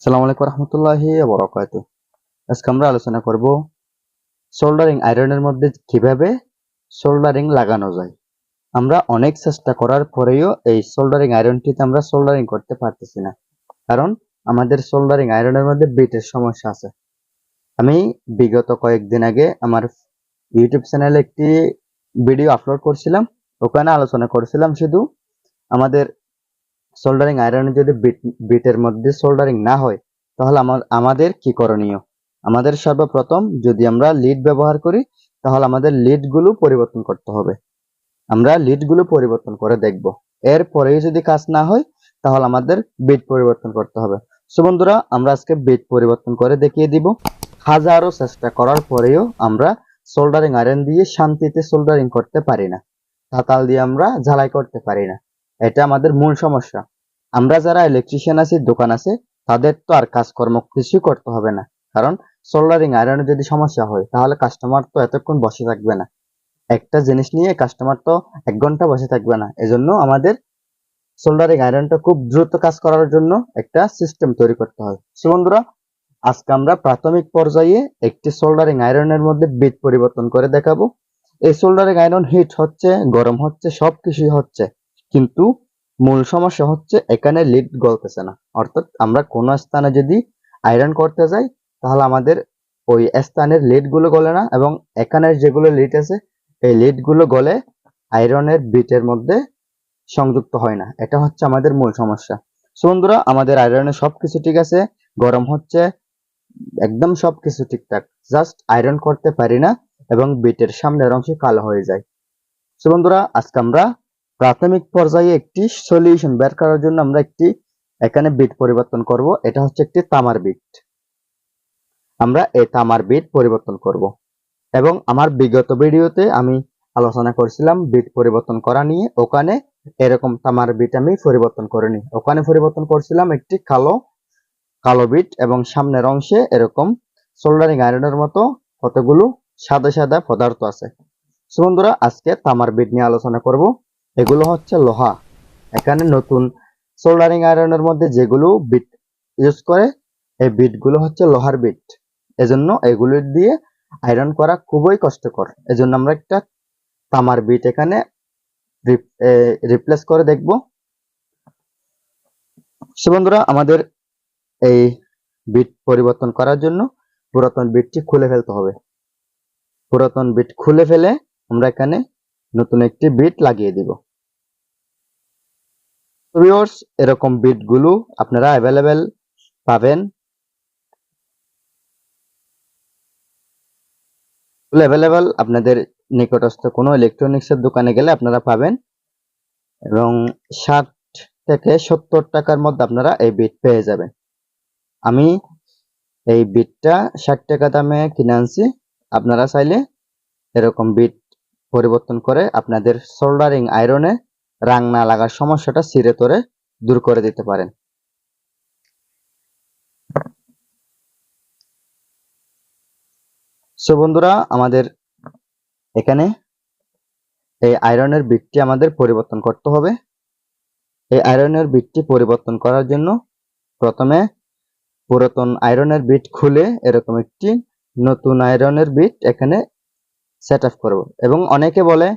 আসসালামু আলাইকুম রহমতুল্লাহি ওয়া বারাকাতুহু। আজকে আমরা আলোচনা করব সোল্ডারিং আয়রনের মধ্যে কিভাবে সোল্ডারিং লাগানো যায়। আমরা অনেক চেষ্টা করার পরেও এই সোল্ডারিং আয়রনটিতে আমরা সোল্ডারিং করতে পারতেছি না, কারণ আমাদের সোল্ডারিং আয়রনের মধ্যে বিটের সমস্যা আছে। আমি বিগত কয়েকদিন আগে আমার ইউটিউব চ্যানেলে একটি ভিডিও আপলোড করছিলাম, ওখানে আলোচনা করেছিলাম শুধু আমাদের সোল্ডারিং আয়রনে যদি বিটের মধ্যে সোল্ডারিং না হয় তাহলে আমাদের কি করণীয়। আমাদের সর্বপ্রথম যদি আমরা লিড ব্যবহার করি তাহলে আমাদের লিড গুলো পরিবর্তন করতে হবে। আমরা লিড গুলো পরিবর্তন করে দেখব, এরপরে যদি কাজ না হয় তাহলে আমাদের বিট পরিবর্তন করতে হবে। সো বন্ধুরা, আমরা আজকে বিট পরিবর্তন করে দেখিয়ে দিব। হাজারো চেষ্টা করার পরেও আমরা সোল্ডারিং আয়রন দিয়ে শান্তিতে সোল্ডারিং করতে পারি না, তাতাল দিয়ে আমরা ঝালাই করতে পারি না। এটা আমাদের মূল সমস্যা। আমরা যারা ইলেকট্রিশিয়ান আছি, দোকান আছে, তাদের তো আর কাজকর্ম কিছু করতে হবে না, কারণ সোল্ডারিং আয়রনে যদি সমস্যা হয় তাহলে কাস্টমার তো এতক্ষণ বসে থাকবে না। একটা জিনিস নিয়ে কাস্টমার তো 1 ঘন্টা বসে থাকবে না। এজন্য আমাদের সোল্ডারিং আয়রনটা খুব দ্রুত কাজ করার জন্য একটা সিস্টেম তৈরি করতে হয়। সো বন্ধুরা, আজকে আমরা প্রাথমিক পর্যায়ে একটি সোল্ডারিং আয়রনের মধ্যে বিট পরিবর্তন করে দেখাবো। এই সোল্ডারিং আয়রন হিট হচ্ছে, গরম হচ্ছে, সবকিছুই হচ্ছে, কিন্তু মূল সমস্যা হচ্ছে এখানে লিড গলতেছে না। অর্থাৎ আমরা কোনো স্থানে যদি আয়রন করতে যাই তাহলে আমাদের ওই স্থানের লিড গুলো গলে না, এবং এখানের যেগুলো লিড আছে এই লিড গুলো গলে আয়রনের বিটের মধ্যে সংযুক্ত হয় না। এটা হচ্ছে আমাদের মূল সমস্যা। সো বন্ধুরা, আমাদের আয়রনে সবকিছু ঠিক আছে, গরম হচ্ছে, একদম সবকিছু ঠিকঠাক, জাস্ট আয়রন করতে পারি না এবং বিটের সামনের অংশ কালো হয়ে যায়। সো বন্ধুরা, আজকে আমরা প্রাথমিক পর্যায়ে একটি সলিউশন বের করার জন্য আমরা একটি এখানে বিট পরিবর্তন করব। এটা হচ্ছে একটি তামার বিট। আমরা এই তামার বিট পরিবর্তন করব, এবং আমার বিগত ভিডিওতে আমি আলোচনা করেছিলাম বিট পরিবর্তন করা নিয়ে। ওখানে এরকম তামার বিট আমি পরিবর্তন করিনি, ওখানে পরিবর্তন করছিলাম একটি কালো কালো বিট, এবং সামনের অংশে এরকম সোল্ডারিং আয়রনের মতো কতগুলো সাদা সাদা পদার্থ আছে। সো বন্ধুরা, আজকে তামার বিট নিয়ে আলোচনা করব। এগুলো হচ্ছে লোহা। এখানে নতুন সোল্ডারিং আয়রনের মধ্যে যেগুলো বিট ইউজ করে এই বিটগুলো হচ্ছে লোহার বিট। এজন্য এগুলো দিয়ে আয়রন করা খুবই কষ্টকর। এজন্য আমরা একটা তামার বিট এখানে রিপ্লেস করে দেখব। সো বন্ধুরা, আমাদের এই বিট পরিবর্তন করার জন্য পুরাতন বিটটি খুলে ফেলতে হবে। পুরাতন বিট খুলে ফেলে আমরা এখানে নতুন একটি বিট লাগিয়ে দিব। ভিউয়ার্স, এরকম বিট গুলো আপনারা অ্যাভেলেবেল পাবেন, আপনাদের নিকটস্থ কোনো ইলেকট্রনিক্সের দোকানে গেলে আপনারা পাবেন, এবং 60 থেকে 70 টাকার মধ্যে আপনারা এই বিট পেয়ে যাবেন। আমি এই বিটটা 60 টাকা দামে কিনে আনছি। আপনারা চাইলে এরকম বিট পরিবর্তন করে আপনাদের সোল্ডারিং আয়রনে রাং না লাগার সমস্যাটা চিরতরে দূর করে দিতে পারেন। সো বন্ধুরা, আমাদের এখানে এই আয়রনের বিটটি আমাদের পরিবর্তন করতে হবে। এই আয়রনের বিটটি পরিবর্তন করার জন্য প্রথমে পুরাতন আয়রনের বিট খুলে এরকম একটি নতুন আয়রনের বিট এখানে সেট আপ করব। এবং অনেকে বলে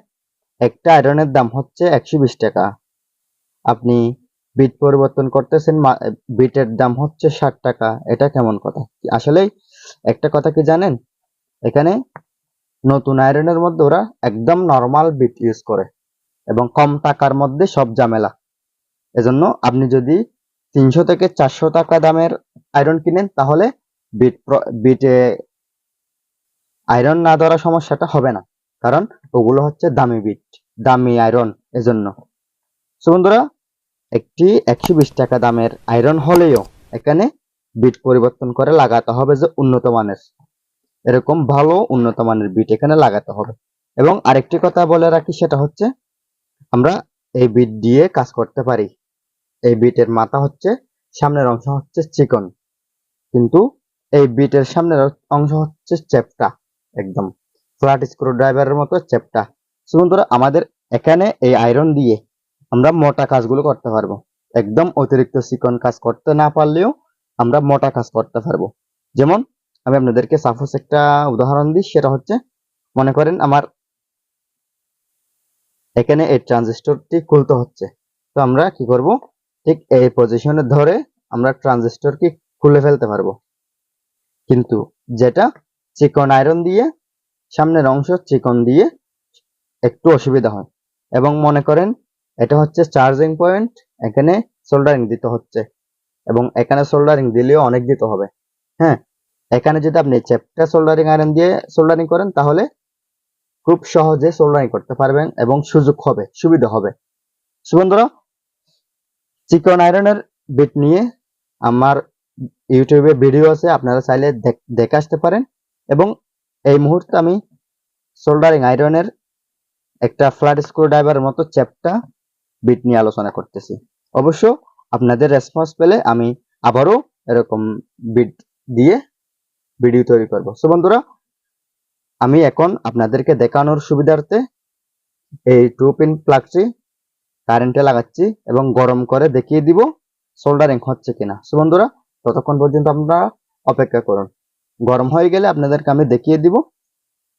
একটা আয়রনের দাম হচ্ছে 120 টাকা, আপনি বিট পরিবর্তন করতেছেন, বিটের দাম হচ্ছে 60 টাকা, এটা কেমন কথা? আসলে একটা কথা কি জানেন, এখানে নতুন আয়রনের মধ্যে ওরা একদম নরমাল বিট ইউজ করে এবং কম টাকার মধ্যে সব ঝামেলা। এজন্য আপনি যদি 300 থেকে 400 টাকা দামের আয়রন কিনেন তাহলে বিটে আয়রন না ধরা সমস্যাটা হবে না, কারণ ওগুলো হচ্ছে দামি বিট, দামি আয়রন। এজন্য সো বন্ধুরা, একটি 120 টাকা দামের আয়রন হলেও এখানে বিট পরিবর্তন করে লাগাতে হবে যে উন্নত মানের, এরকম ভালো উন্নত মানের বিট এখানে লাগাতে হবে। এবং আরেকটি কথা বলে রাখি, সেটা হচ্ছে আমরা এই বিট দিয়ে কাজ করতে পারি। এই বিটের মাথা হচ্ছে, সামনের অংশ হচ্ছে চিকন, কিন্তু এই বিটের সামনের অংশ হচ্ছে চ্যাপ্টা, একদম ফ্ল্যাট স্ক্রু ড্রাইভারের মতো চ্যাপ্টা। সো বন্ধুরা, আমাদের এখানে এই আয়রন দিয়ে আমরা মোটা কাজগুলো করতে পারবো। একদম অতিরিক্ত চিকন কাজ করতে না পারলেও আমরা মোটা কাজ করতে পারবো। যেমন আমি আপনাদেরকে সাপোজ একটা উদাহরণ দিই, সেটা হচ্ছে মনে করেন আমার এখানে এই ট্রানজিস্টরটি খুলতে হচ্ছে, তো আমরা কি করব, ঠিক এই পজিশনে ধরে আমরা ট্রানজিস্টরকে খুলে ফেলতে পারবো। কিন্তু যেটা চিকন আয়রন দিয়ে, সামনের অংশ চিকন দিয়ে একটু অসুবিধা হয়। এবং মনে করেন এটা হচ্ছে চার্জিং পয়েন্ট, এখানে সোল্ডারিং দিতে হচ্ছে, এবং এখানে সোল্ডারিং দিলেও অনেক দিতে হবে। হ্যাঁ, এখানে যদি আপনি চ্যাপ্টা সোল্ডারিং আয়রন দিয়ে সোল্ডারিং করেন তাহলে খুব সহজে সোল্ডারিং করতে পারবেন এবং সুবিধা হবে। বন্ধুরা, চিকন আয়রনের বিট নিয়ে আমার ইউটিউবে ভিডিও আছে, আপনারা চাইলে দেখে আসতে পারেন। এবং এই মুহূর্তে আমি সোল্ডারিং আয়রনের একটা ফ্ল্যাট স্ক্রু ড্রাইভারের মতো চ্যাপ্টা বিট নিয়ে আলোচনা করতেছি। অবশ্য আপনাদের রেসপন্স পেলে আমি আবারও এরকম বিট দিয়ে ভিডিও তৈরি করব। সো বন্ধুরা, আমি এখন আপনাদেরকে দেখানোর সুবিধার্থে এই 2 পিন প্লাগটি কারেন্টে লাগাচ্ছি এবং গরম করে দেখিয়ে দিব সোল্ডারিং হচ্ছে কিনা। সো বন্ধুরা, ততক্ষণ পর্যন্ত আপনারা অপেক্ষা করুন। গরম হয়ে গেলে আপনাদেরকে আমি দেখিয়ে দিব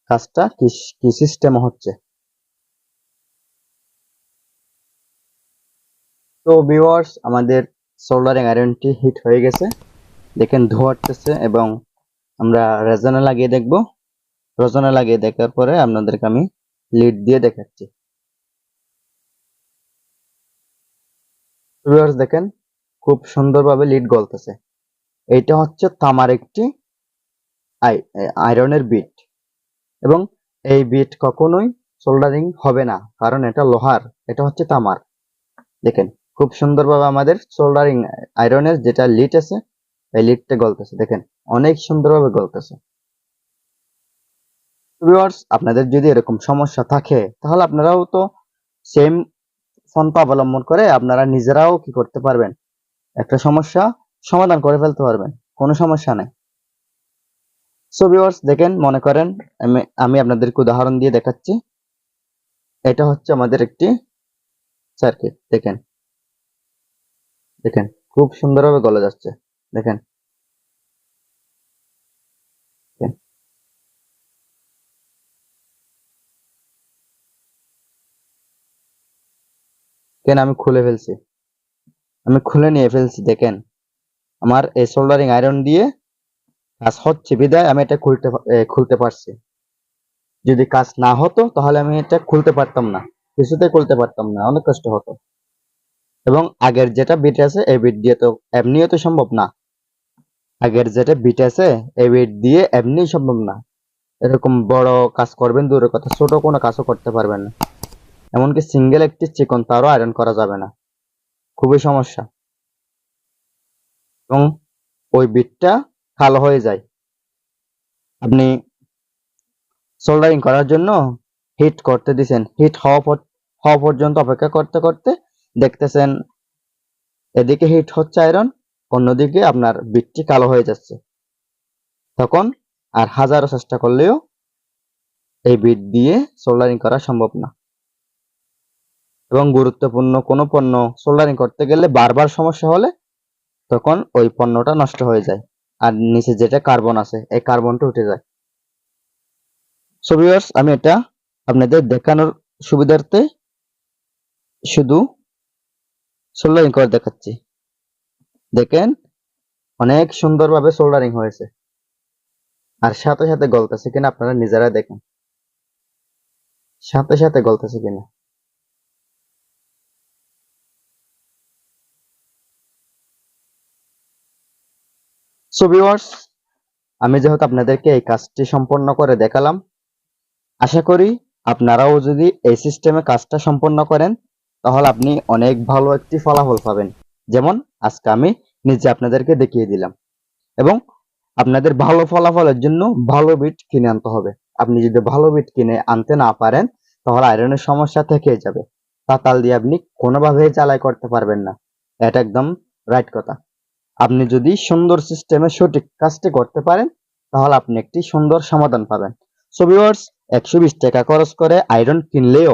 কাজটা কি সিস্টেম হচ্ছে। তো ভিউয়ার্স, আমাদের সোল্ডারিং আয়রনটি হিট হয়ে গেছে, দেখেন ধোঁয়া উঠতেছে, এবং আমরা রেজনে লাগিয়ে দেখব। রেজনে লাগিয়ে দেখার পরে আপনাদেরকে আমি লিড দিয়ে দেখাচ্ছি। ভিউয়ার্স দেখেন, খুব সুন্দরভাবে লিড গলতেছে। এইটা হচ্ছে তামার একটি আয়রনের বিট, এবং এই বিট কখনোই সোল্ডারিং হবে না, কারণ এটা লোহার, এটা হচ্ছে তামার। দেখেন খুব সুন্দরভাবে আমাদের সোল্ডারিং আয়রনের যেটা লিড আছে, এই লিডটা গলতেছে, দেখেন অনেক সুন্দরভাবে গলতেছে। ভিউয়ার্স, আপনাদের যদি এরকম সমস্যা থাকে তাহলে আপনারাও তো সেম পন্থা অবলম্বন করে আপনারা নিজেরাও কি করতে পারবেন, একটা সমস্যা সমাধান করে ফেলতে পারবেন, কোনো সমস্যা নাই। সো ভিউয়ার্স দেখেন, মনে করেন আমি আপনাদেরকে উদাহরণ দিয়ে দেখাচ্ছি। এটা হচ্ছে আমাদের একটি সার্কিট, দেখেন দেখেন খুব সুন্দরভাবে গলে যাচ্ছে, দেখেন কেন আমি খুলে ফেলছি, আমি খুলে নিয়ে ফেলছি। দেখেন আমার এই সোল্ডারিং আয়রন দিয়ে কাজ হচ্ছে বিধায় আমি এটা খুলতে পারছি। যদি কাজ না হতো তাহলে আমি এটা খুলতে পারতাম না, কিছুতে খুলতে পারতাম না, অনেক কষ্ট হতো। এবং আগের যেটা বিট আছে এই বিট দিয়ে তো এমনিও তো সম্ভব না, আগের যেটা বিট আছে এই বিট দিয়ে এমনি সম্ভব না। এরকম বড় কাজ করবেন দূরের কথা, ছোট কোনো কাজও করতে পারবেন না। এমনকি সিঙ্গেল একটি চিকন তারও আয়রন করা যাবে না, খুবই সমস্যা। এবং ওই বিটটা কালো হয়ে যায়। আপনি সোল্ডারিং করার জন্য হিট করতে দিছেন, হিট হওয়া পর্যন্ত অপেক্ষা করতে করতে দেখতেছেন এদিকে হিট হচ্ছে আয়রন, অন্যদিকে আপনার বিটটি কালো হয়ে যাচ্ছে। তখন আর হাজারো চেষ্টা করলেও এই বিট দিয়ে সোল্ডারিং করা সম্ভব না। এবং গুরুত্বপূর্ণ কোনো পণ্য সোল্ডারিং করতে গেলে বারবার সমস্যা হলে তখন ওই পণ্যটা নষ্ট হয়ে যায়, আর নিচে যেটা কার্বন আছে এই কার্বনটা উঠে যায়। সো ভিউয়ার্স, আমি এটা আপনাদের দেখানোর সুবিধার্থে শুধু সোল্ডারিং করে দেখাচ্ছি। দেখেন অনেক সুন্দরভাবে সোল্ডারিং হয়েছে, আর সাথে সাথে গলতেছে কিনা আপনারা নিজেরা দেখেন, সাথে সাথে গলতেছে কিনা। সো ভিউয়ার্স, আমি যেহেতু আপনাদেরকে এই কাজটি সম্পন্ন করে দেখালাম, আশা করি আপনারাও যদি এই সিস্টেমে কাজটা সম্পন্ন করেন তাহলে আপনি অনেক ভালো একটি ফলাফল পাবেন, যেমন আজকে আমি নিজে আপনাদেরকে দেখিয়ে দিলাম। এবং আপনাদের ভালো ফলাফলের জন্য ভালো বিট কিনে আনতে হবে। আপনি যদি ভালো বিট কিনে আনতে না পারেন তাহলে আয়রনের সমস্যা থেকেই যাবে, তাতাল দিয়ে আপনি কোনোভাবেই জ্বালাই করতে পারবেন না, এটা একদম রাইট কথা। আপনি যদি সুন্দর সিস্টেমে সঠিক কাজটি করতে পারেন তাহলে আপনি একটি সুন্দর সমাধান পাবেন। সো ভিউয়ার্স, 120 টাকা খরচ করে আয়রন কিনলেও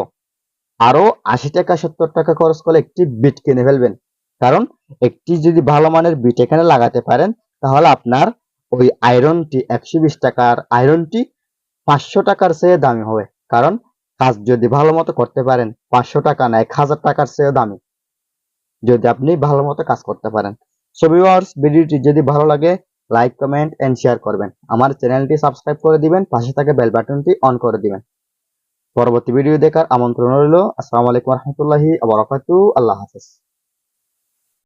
আরো 80 টাকা 70 টাকা খরচ করে একটি বিট কিনে ফেলবেন, কারণ একটি যদি ভালো মানের বিট এখানে লাগাতে পারেন তাহলে আপনার ওই আয়রনটি 120 টাকার আয়রনটি 500 টাকার চেয়ে দামি হবে। কারণ কাজ যদি ভালো মতো করতে পারেন 500 টাকা না 1000 টাকার চেয়েও দামি, যদি আপনি ভালো মতো কাজ করতে পারেন। সো ভিউয়ার্স, ভিডিওটি যদি ভালো লাগে লাইক, কমেন্ট এন্ড শেয়ার করবেন। আমার চ্যানেলটি সাবস্ক্রাইব করে দিবেন, পাশে থাকা বেল বাটনটি অন করে দিবেন। পরবর্তী ভিডিও দেখার আমন্ত্রণ রইল। আসসালামু আলাইকুম ওয়া রাহমাতুল্লাহি ওয়া বারাকাতুহু। আল্লাহ হাফেজ।